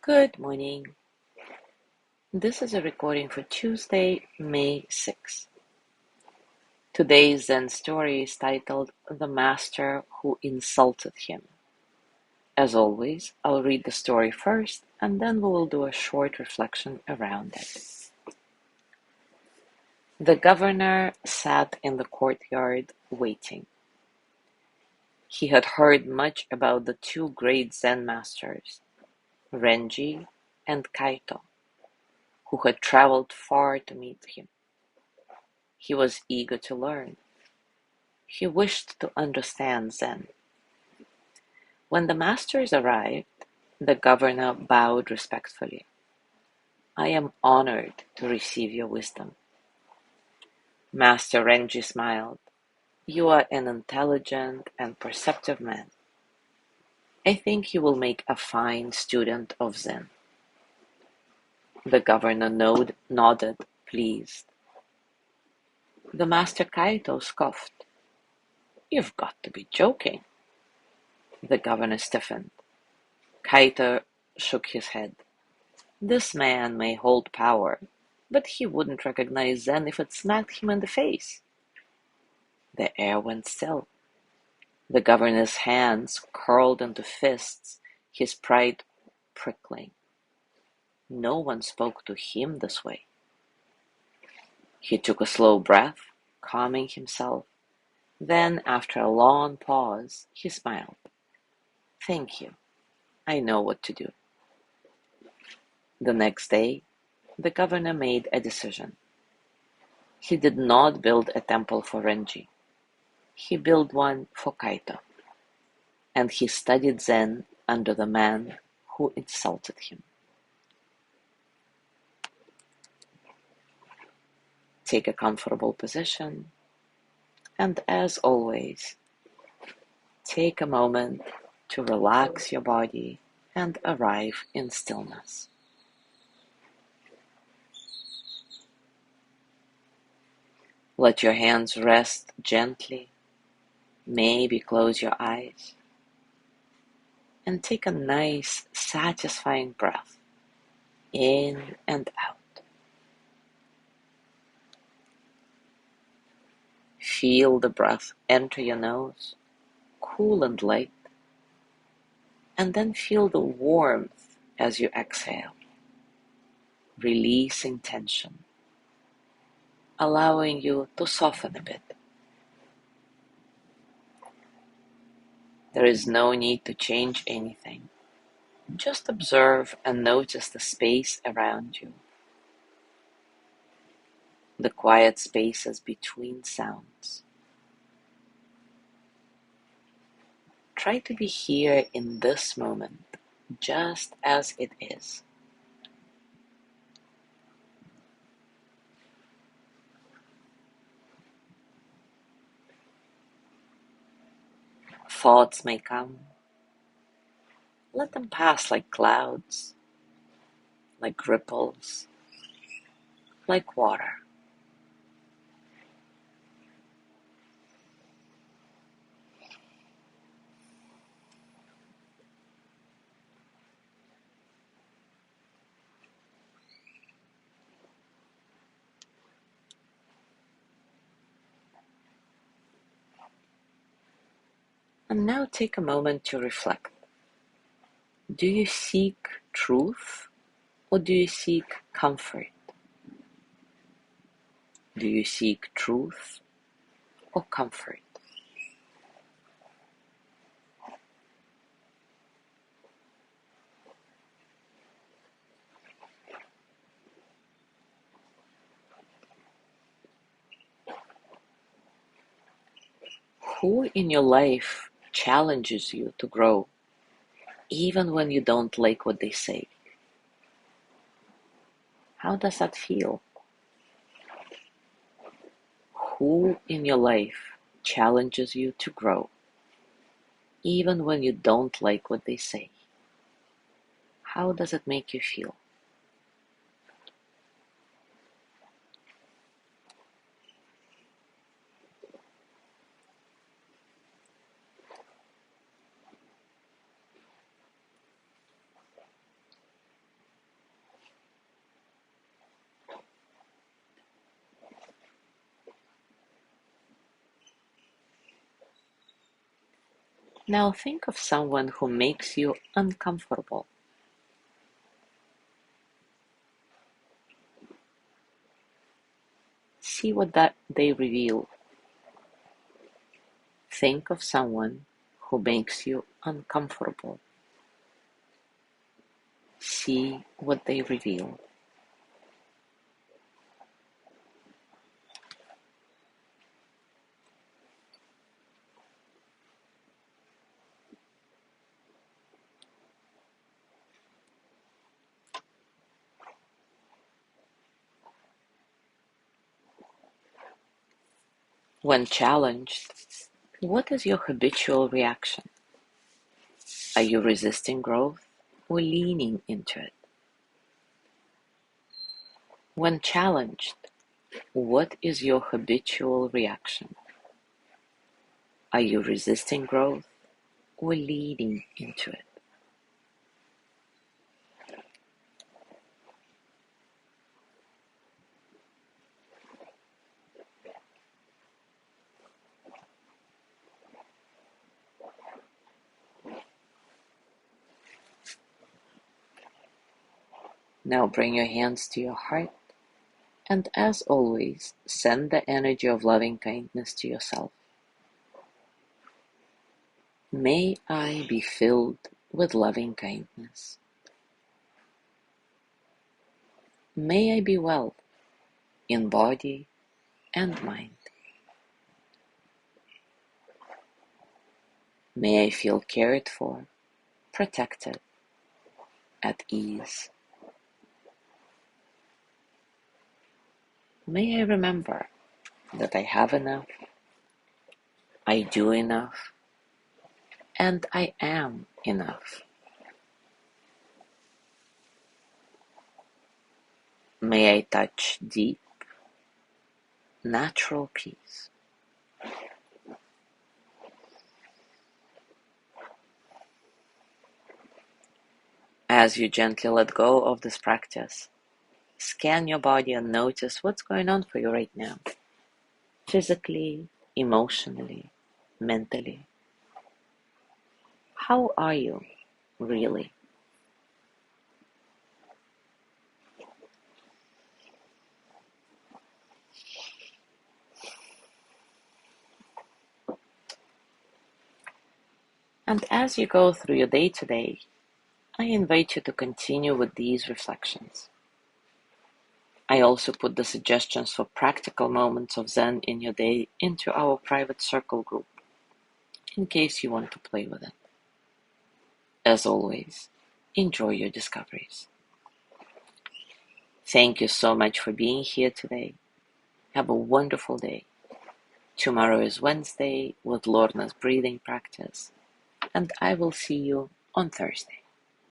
Good morning. This is a recording for Tuesday, May 6th. Today's Zen story is titled The Master Who Insulted Him. As always, I'll read the story first and then we will do a short reflection around it. The governor sat in the courtyard waiting. He had heard much about the two great Zen masters, Renji and Kaito, who had traveled far to meet him. He was eager to learn. He wished to understand Zen. When the masters arrived, the governor bowed respectfully. I am honored to receive your wisdom. Master Renji smiled. You are an intelligent and perceptive man. I think you will make a fine student of Zen. The governor nodded, pleased. The master Kaito scoffed. You've got to be joking. The governor stiffened. Kaito shook his head. This man may hold power, but he wouldn't recognize Zen if it smacked him in the face. The air went still. The governor's hands curled into fists, his pride prickling. No one spoke to him this way. He took a slow breath, calming himself. Then, after a long pause, he smiled. Thank you. I know what to do. The next day, the governor made a decision. He did not build a temple for Renji. He built one for Kaito, and he studied Zen under the man who insulted him. Take a comfortable position, and as always, take a moment to relax your body and arrive in stillness. Let your hands rest gently, maybe close your eyes, and take a nice, satisfying breath in and out. Feel the breath enter your nose, cool and light, and then feel the warmth as you exhale, releasing tension, allowing you to soften a bit. There is no need to change anything. Just observe and notice the space around you, the quiet spaces between sounds. Try to be here in this moment, just as it is. Thoughts may come. Let them pass like clouds, like ripples, like water. And now take a moment to reflect. Do you seek truth or do you seek comfort? Do you seek truth or comfort? Who in your life challenges you to grow, even when you don't like what they say? How does that feel? Who in your life challenges you to grow, even when you don't like what they say? How does it make you feel? Now think of someone who makes you uncomfortable. See what that they reveal. Think of someone who makes you uncomfortable. See what they reveal. When challenged, what is your habitual reaction? Are you resisting growth or leaning into it? When challenged, what is your habitual reaction? Are you resisting growth or leaning into it? Now bring your hands to your heart, and as always, send the energy of loving kindness to yourself. May I be filled with loving kindness. May I be well in body and mind. May I feel cared for, protected, at ease. May I remember that I have enough, I do enough, and I am enough. May I touch deep, natural peace. As you gently let go of this practice, scan your body and notice what's going on for you right now, physically, emotionally, mentally. How are you, really? And as you go through your day to day, I invite you to continue with these reflections. I also put the suggestions for practical moments of Zen in your day into our private circle group, in case you want to play with it. As always, enjoy your discoveries. Thank you so much for being here today. Have a wonderful day. Tomorrow is Wednesday with Lorna's breathing practice, and I will see you on Thursday.